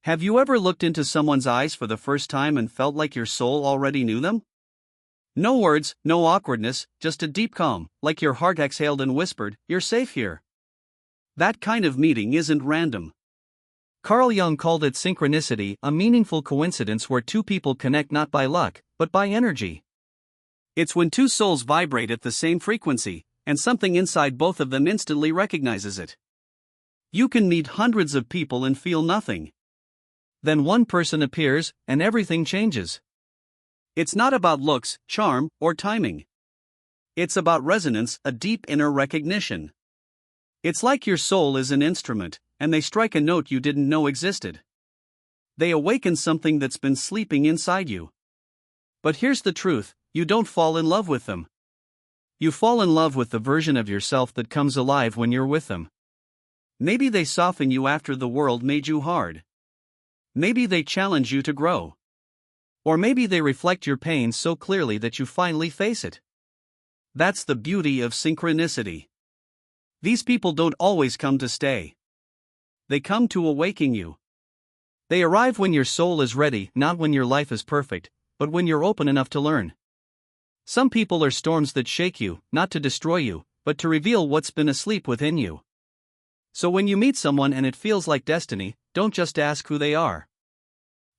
Have you ever looked into someone's eyes for the first time and felt like your soul already knew them? No words, no awkwardness, just a deep calm, like your heart exhaled and whispered, "You're safe here." That kind of meeting isn't random. Carl Jung called it synchronicity, a meaningful coincidence where two people connect not by luck, but by energy. It's when two souls vibrate at the same frequency, and something inside both of them instantly recognizes it. You can meet hundreds of people and feel nothing. Then one person appears, and everything changes. It's not about looks, charm, or timing. It's about resonance, a deep inner recognition. It's like your soul is an instrument, and they strike a note you didn't know existed. They awaken something that's been sleeping inside you. But here's the truth, you don't fall in love with them. You fall in love with the version of yourself that comes alive when you're with them. Maybe they soften you after the world made you hard. Maybe they challenge you to grow. Or maybe they reflect your pain so clearly that you finally face it. That's the beauty of synchronicity. These people don't always come to stay. They come to awaken you. They arrive when your soul is ready, not when your life is perfect, but when you're open enough to learn. Some people are storms that shake you, not to destroy you, but to reveal what's been asleep within you. So when you meet someone and it feels like destiny, don't just ask who they are.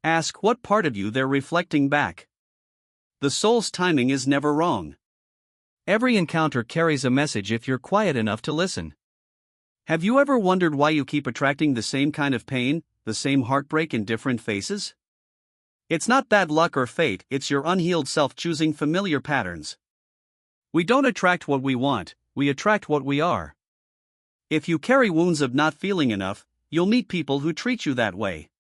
Ask what part of you they're reflecting back. The soul's timing is never wrong. Every encounter carries a message if you're quiet enough to listen. Have you ever wondered why you keep attracting the same kind of pain, the same heartbreak in different faces? It's not bad luck or fate, it's your unhealed self choosing familiar patterns. We don't attract what we want, we attract what we are. If you carry wounds of not feeling enough, you'll meet people who treat you that way.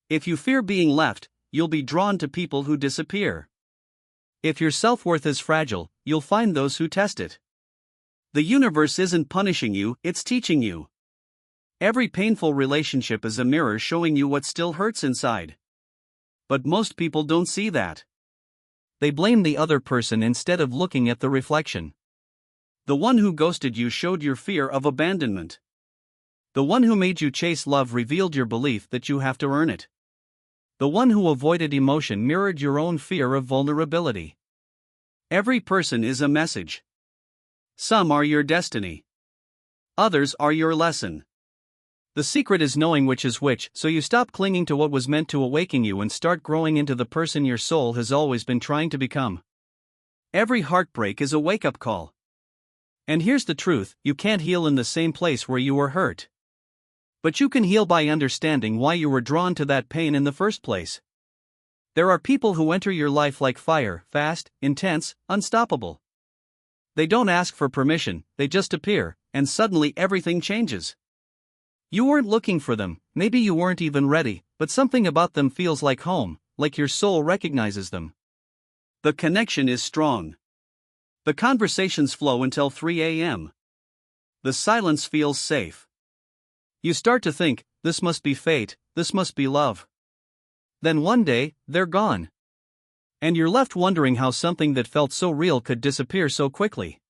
If you fear being left, you'll be drawn to people who disappear. If your self-worth is fragile, you'll find those who test it. The universe isn't punishing you, it's teaching you. Every painful relationship is a mirror showing you what still hurts inside. But most people don't see that. They blame the other person instead of looking at the reflection. The one who ghosted you showed your fear of abandonment. The one who made you chase love revealed your belief that you have to earn it. The one who avoided emotion mirrored your own fear of vulnerability. Every person is a message. Some are your destiny. Others are your lesson. The secret is knowing which is which, so you stop clinging to what was meant to awaken you and start growing into the person your soul has always been trying to become. Every heartbreak is a wake-up call. And here's the truth, you can't heal in the same place where you were hurt. But you can heal by understanding why you were drawn to that pain in the first place. There are people who enter your life like fire, fast, intense, unstoppable. They don't ask for permission, they just appear, and suddenly everything changes. You weren't looking for them, maybe you weren't even ready, but something about them feels like home, like your soul recognizes them. The connection is strong. The conversations flow until 3 a.m. The silence feels safe. You start to think, this must be fate, this must be love. Then one day, they're gone. And you're left wondering how something that felt so real could disappear so quickly.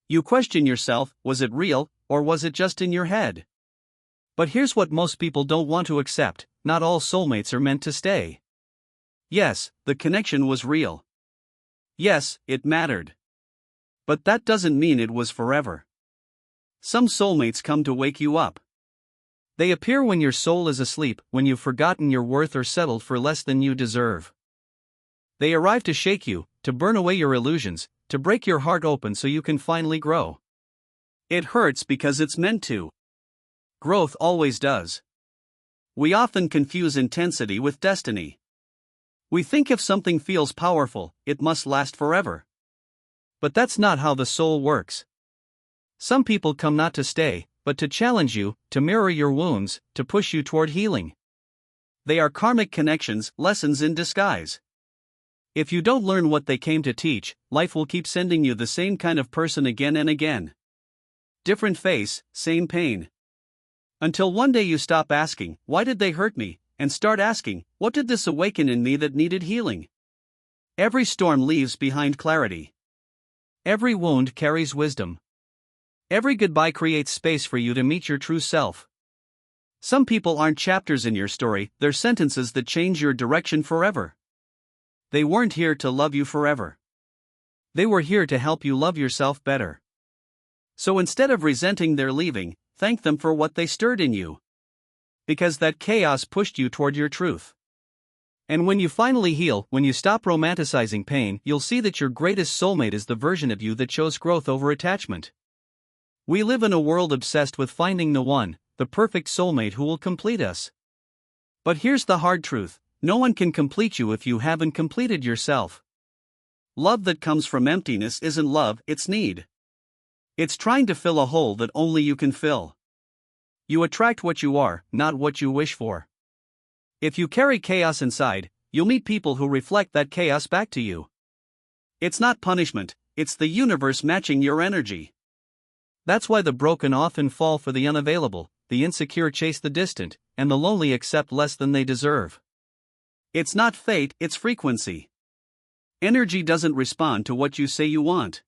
You question yourself, was it real, or was it just in your head? But here's what most people don't want to accept, not all soulmates are meant to stay. Yes, the connection was real. Yes, it mattered. But that doesn't mean it was forever. Some soulmates come to wake you up. They appear when your soul is asleep, when you've forgotten your worth or settled for less than you deserve. They arrive to shake you, to burn away your illusions, to break your heart open so you can finally grow. It hurts because it's meant to. Growth always does. We often confuse intensity with destiny. We think if something feels powerful, it must last forever. But that's not how the soul works. Some people come not to stay, but to challenge you, to mirror your wounds, to push you toward healing. They are karmic connections, lessons in disguise. If you don't learn what they came to teach, life will keep sending you the same kind of person again and again. Different face, same pain. Until one day you stop asking, why did they hurt me, and start asking, what did this awaken in me that needed healing? Every storm leaves behind clarity. Every wound carries wisdom. Every goodbye creates space for you to meet your true self. Some people aren't chapters in your story, they're sentences that change your direction forever. They weren't here to love you forever. They were here to help you love yourself better. So instead of resenting their leaving, thank them for what they stirred in you. Because that chaos pushed you toward your truth. And when you finally heal, when you stop romanticizing pain, you'll see that your greatest soulmate is the version of you that chose growth over attachment. We live in a world obsessed with finding the one, the perfect soulmate who will complete us. But here's the hard truth: no one can complete you if you haven't completed yourself. Love that comes from emptiness isn't love, it's need. It's trying to fill a hole that only you can fill. You attract what you are, not what you wish for. If you carry chaos inside, you'll meet people who reflect that chaos back to you. It's not punishment, it's the universe matching your energy. That's why the broken often fall for the unavailable, the insecure chase the distant, and the lonely accept less than they deserve. It's not fate, it's frequency. Energy doesn't respond to what you say you want.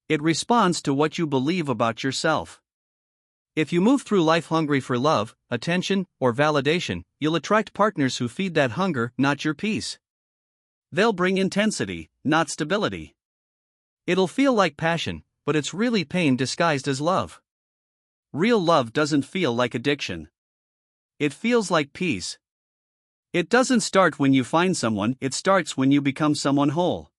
It responds to what you believe about yourself. If you move through life hungry for love, attention, or validation, you'll attract partners who feed that hunger, not your peace. They'll bring intensity, not stability. It'll feel like passion, but it's really pain disguised as love. Real love doesn't feel like addiction. It feels like peace. It doesn't start when you find someone, it starts when you become someone whole.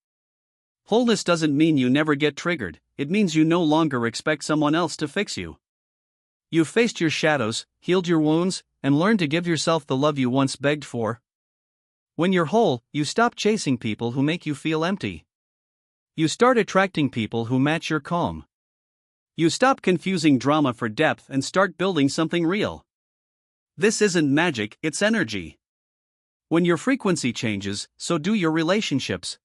Wholeness doesn't mean you never get triggered, it means you no longer expect someone else to fix you. You've faced your shadows, healed your wounds, and learned to give yourself the love you once begged for. When you're whole, you stop chasing people who make you feel empty. You start attracting people who match your calm. You stop confusing drama for depth and start building something real. This isn't magic, it's energy. When your frequency changes, so do your relationships.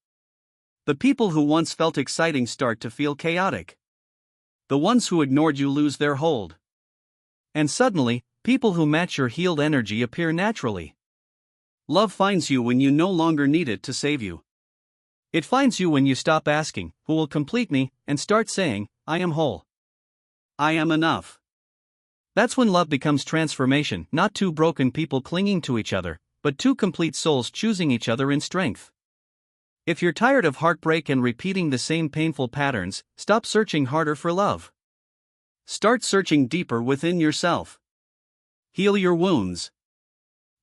The people who once felt exciting start to feel chaotic. The ones who ignored you lose their hold. And suddenly, people who match your healed energy appear naturally. Love finds you when you no longer need it to save you. It finds you when you stop asking, "Who will complete me?" and start saying, "I am whole. I am enough." That's when love becomes transformation, not two broken people clinging to each other, but two complete souls choosing each other in strength. If you're tired of heartbreak and repeating the same painful patterns, stop searching harder for love. Start searching deeper within yourself. Heal your wounds.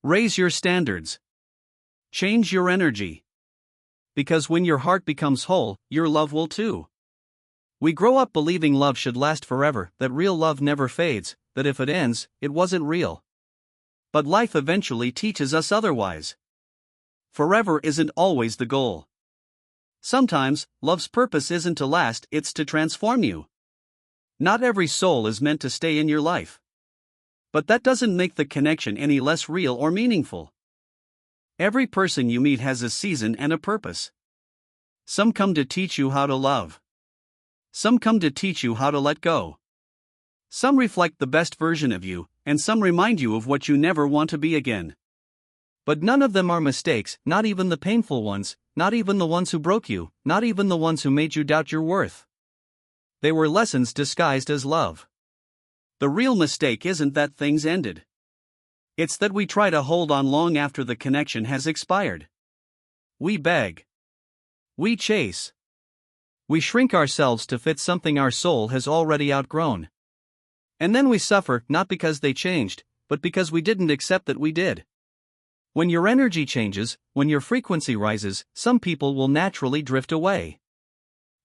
Raise your standards. Change your energy. Because when your heart becomes whole, your love will too. We grow up believing love should last forever, that real love never fades, that if it ends, it wasn't real. But life eventually teaches us otherwise. Forever isn't always the goal. Sometimes, love's purpose isn't to last, it's to transform you. Not every soul is meant to stay in your life. But that doesn't make the connection any less real or meaningful. Every person you meet has a season and a purpose. Some come to teach you how to love. Some come to teach you how to let go. Some reflect the best version of you, and some remind you of what you never want to be again. But none of them are mistakes, not even the painful ones, not even the ones who broke you, not even the ones who made you doubt your worth. They were lessons disguised as love. The real mistake isn't that things ended. It's that we try to hold on long after the connection has expired. We beg. We chase. We shrink ourselves to fit something our soul has already outgrown. And then we suffer, not because they changed, but because we didn't accept that we did. When your energy changes, when your frequency rises, some people will naturally drift away.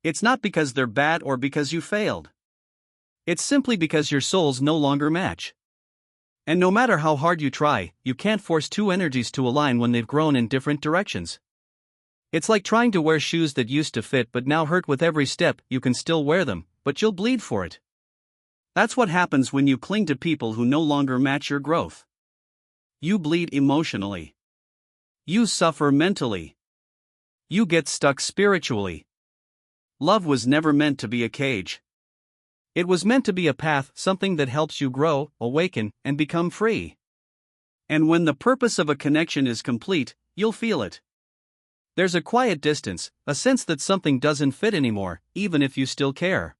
It's not because they're bad or because you failed. It's simply because your souls no longer match. And no matter how hard you try, you can't force two energies to align when they've grown in different directions. It's like trying to wear shoes that used to fit but now hurt with every step. You can still wear them, but you'll bleed for it. That's what happens when you cling to people who no longer match your growth. You bleed emotionally. You suffer mentally. You get stuck spiritually. Love was never meant to be a cage. It was meant to be a path, something that helps you grow, awaken, and become free. And when the purpose of a connection is complete, you'll feel it. There's a quiet distance, a sense that something doesn't fit anymore, even if you still care.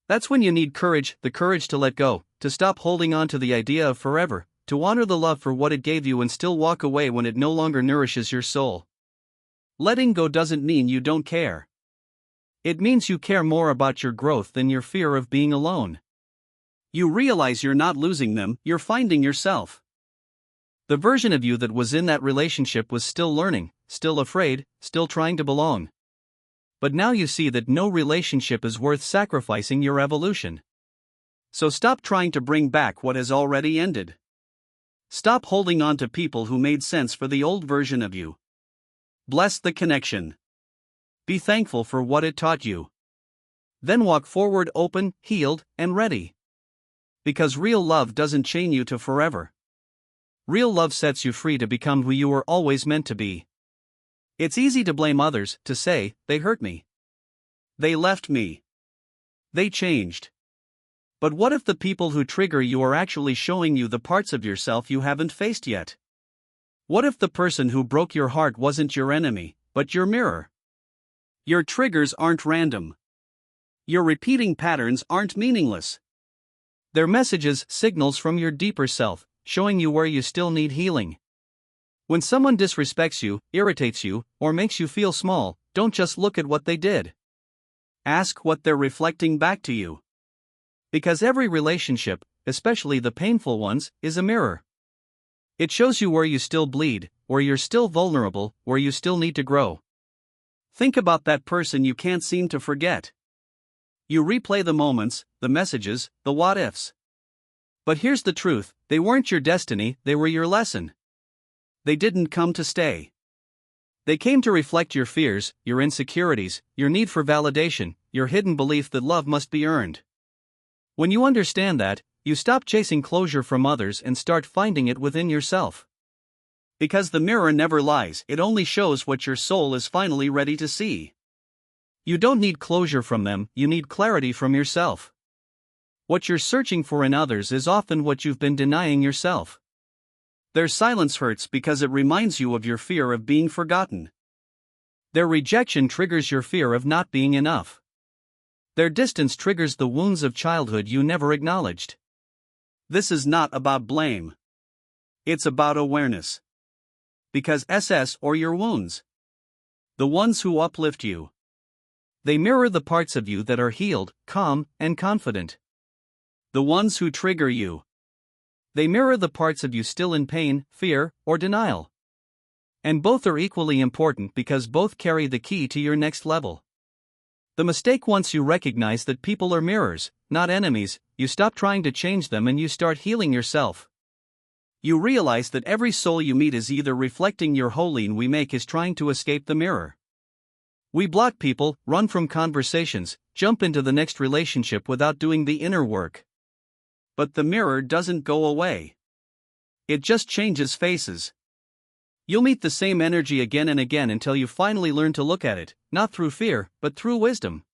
That's when you need courage, the courage to let go, to stop holding on to the idea of forever, to honor the love for what it gave you and still walk away when it no longer nourishes your soul. Letting go doesn't mean you don't care. It means you care more about your growth than your fear of being alone. You realize you're not losing them, you're finding yourself. The version of you that was in that relationship was still learning, still afraid, still trying to belong. But now you see that no relationship is worth sacrificing your evolution. So stop trying to bring back what has already ended. Stop holding on to people who made sense for the old version of you. Bless the connection. Be thankful for what it taught you. Then walk forward open, healed, and ready. Because real love doesn't chain you to forever. Real love sets you free to become who you were always meant to be. It's easy to blame others, to say, they hurt me. They left me. They changed. But what if the people who trigger you are actually showing you the parts of yourself you haven't faced yet? What if the person who broke your heart wasn't your enemy, but your mirror? Your triggers aren't random. Your repeating patterns aren't meaningless. They're messages, signals from your deeper self, showing you where you still need healing. When someone disrespects you, irritates you, or makes you feel small, don't just look at what they did. Ask what they're reflecting back to you. Because every relationship, especially the painful ones, is a mirror. It shows you where you still bleed, where you're still vulnerable, where you still need to grow. Think about that person you can't seem to forget. You replay the moments, the messages, the what-ifs. But here's the truth, they weren't your destiny, they were your lesson. They didn't come to stay. They came to reflect your fears, your insecurities, your need for validation, your hidden belief that love must be earned. When you understand that, you stop chasing closure from others and start finding it within yourself. Because the mirror never lies, it only shows what your soul is finally ready to see. You don't need closure from them, you need clarity from yourself. What you're searching for in others is often what you've been denying yourself. Their silence hurts because it reminds you of your fear of being forgotten. Their rejection triggers your fear of not being enough. Their distance triggers the wounds of childhood you never acknowledged. This is not about blame. It's about awareness. Because SS or your wounds. The ones who uplift you. They mirror the parts of you that are healed, calm, and confident. The ones who trigger you. They mirror the parts of you still in pain, fear, or denial. And both are equally important because both carry the key to your next level. The mistake once you recognize that people are mirrors, not enemies, you stop trying to change them and you start healing yourself. You realize that every soul you meet is either reflecting your holine we make is trying to escape the mirror. We block people, run from conversations, jump into the next relationship without doing the inner work. But the mirror doesn't go away. It just changes faces. You'll meet the same energy again and again until you finally learn to look at it, not through fear, but through wisdom.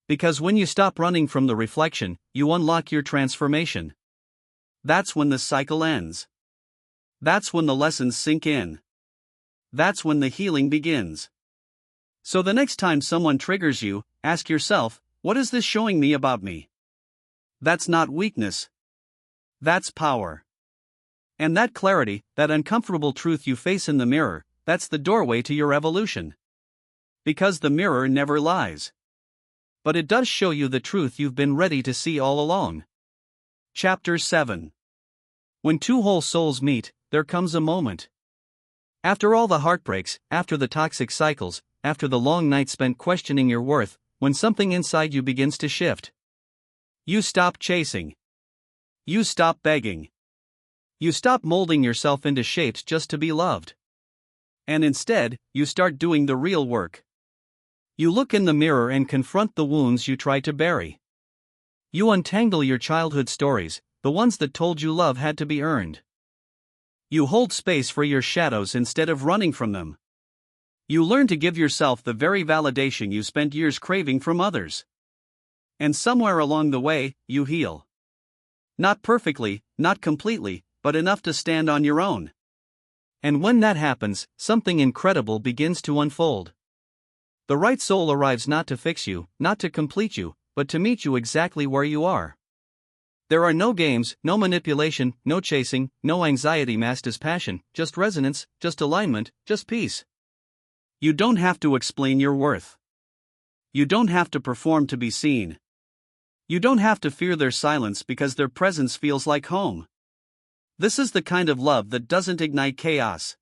Because when you stop running from the reflection, you unlock your transformation. That's when the cycle ends. That's when the lessons sink in. That's when the healing begins. So the next time someone triggers you, ask yourself, what is this showing me about me? That's not weakness. That's power. And that clarity, that uncomfortable truth you face in the mirror, that's the doorway to your evolution. Because the mirror never lies. But it does show you the truth you've been ready to see all along. Chapter 7. When two whole souls meet, there comes a moment. After all the heartbreaks, after the toxic cycles, after the long nights spent questioning your worth, when something inside you begins to shift. You stop chasing. You stop begging. You stop molding yourself into shapes just to be loved. And instead, you start doing the real work. You look in the mirror and confront the wounds you try to bury. You untangle your childhood stories, the ones that told you love had to be earned. You hold space for your shadows instead of running from them. You learn to give yourself the very validation you spent years craving from others. And somewhere along the way, you heal. Not perfectly, not completely, but enough to stand on your own. And when that happens, something incredible begins to unfold. The right soul arrives not to fix you, not to complete you, but to meet you exactly where you are. There are no games, no manipulation, no chasing, no anxiety masked as passion, just resonance, just alignment, just peace. You don't have to explain your worth. You don't have to perform to be seen. You don't have to fear their silence because their presence feels like home. This is the kind of love that doesn't ignite chaos.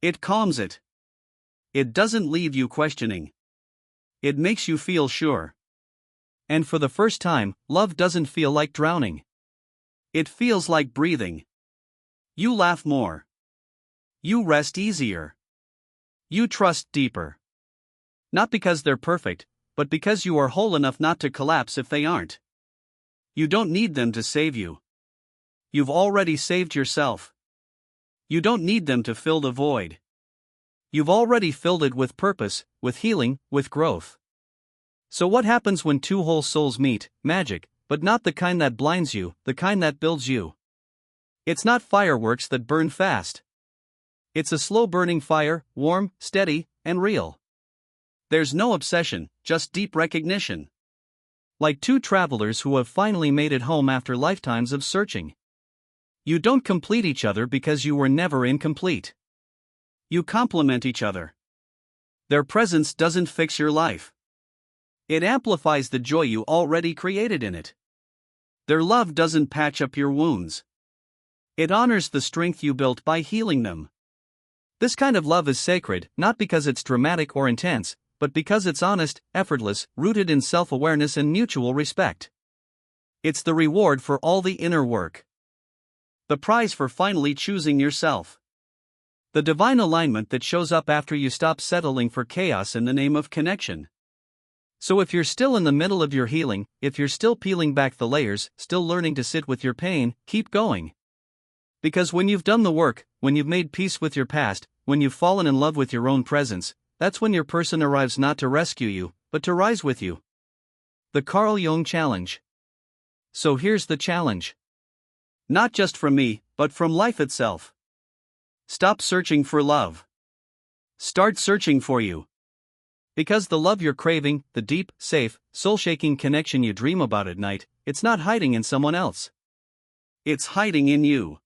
It calms it. It doesn't leave you questioning. It makes you feel sure. And for the first time, love doesn't feel like drowning. It feels like breathing. You laugh more. You rest easier. You trust deeper. Not because they're perfect, but because you are whole enough not to collapse if they aren't. You don't need them to save you. You've already saved yourself. You don't need them to fill the void. You've already filled it with purpose, with healing, with growth. So what happens when two whole souls meet? Magic, but not the kind that blinds you, the kind that builds you. It's not fireworks that burn fast. It's a slow-burning fire, warm, steady, and real. There's no obsession, just deep recognition. Like two travelers who have finally made it home after lifetimes of searching. You don't complete each other because you were never incomplete. You complement each other. Their presence doesn't fix your life. It amplifies the joy you already created in it. Their love doesn't patch up your wounds. It honors the strength you built by healing them. This kind of love is sacred, not because it's dramatic or intense, but because it's honest, effortless, rooted in self-awareness and mutual respect. It's the reward for all the inner work. The prize for finally choosing yourself. The divine alignment that shows up after you stop settling for chaos in the name of connection. So if you're still in the middle of your healing, if you're still peeling back the layers, still learning to sit with your pain, keep going. Because when you've done the work, when you've made peace with your past, when you've fallen in love with your own presence, that's when your person arrives not to rescue you, but to rise with you. The Carl Jung Challenge. So here's the challenge. Not just from me, but from life itself. Stop searching for love. Start searching for you. Because the love you're craving, the deep, safe, soul-shaking connection you dream about at night, it's not hiding in someone else. It's hiding in you.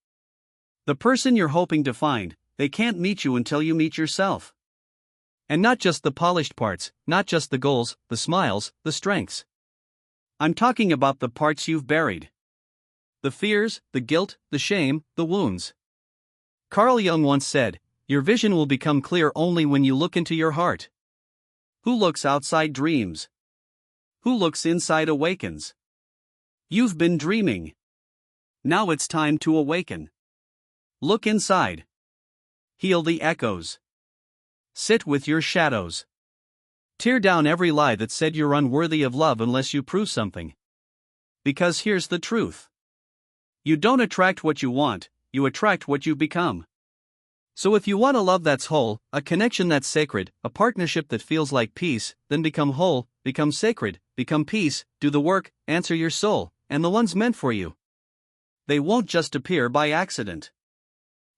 The person you're hoping to find, they can't meet you until you meet yourself. And not just the polished parts, not just the goals, the smiles, the strengths. I'm talking about the parts you've buried. The fears, the guilt, the shame, the wounds. Carl Jung once said, "Your vision will become clear only when you look into your heart." Who looks outside dreams? Who looks inside awakens? You've been dreaming. Now it's time to awaken. Look inside. Heal the echoes. Sit with your shadows. Tear down every lie that said you're unworthy of love unless you prove something. Because here's the truth. You don't attract what you want, you attract what you become. So if you want a love that's whole, a connection that's sacred, a partnership that feels like peace, then become whole, become sacred, become peace, do the work, answer your soul, and the one's meant for you. They won't just appear by accident.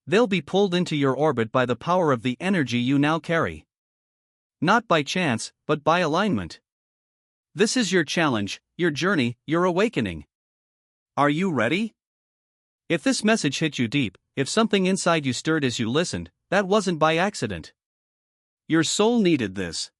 They'll be pulled into your orbit by the power of the energy you now carry. Not by chance, but by alignment. This is your challenge, your journey, your awakening. Are you ready? If this message hit you deep, if something inside you stirred as you listened, that wasn't by accident. Your soul needed this.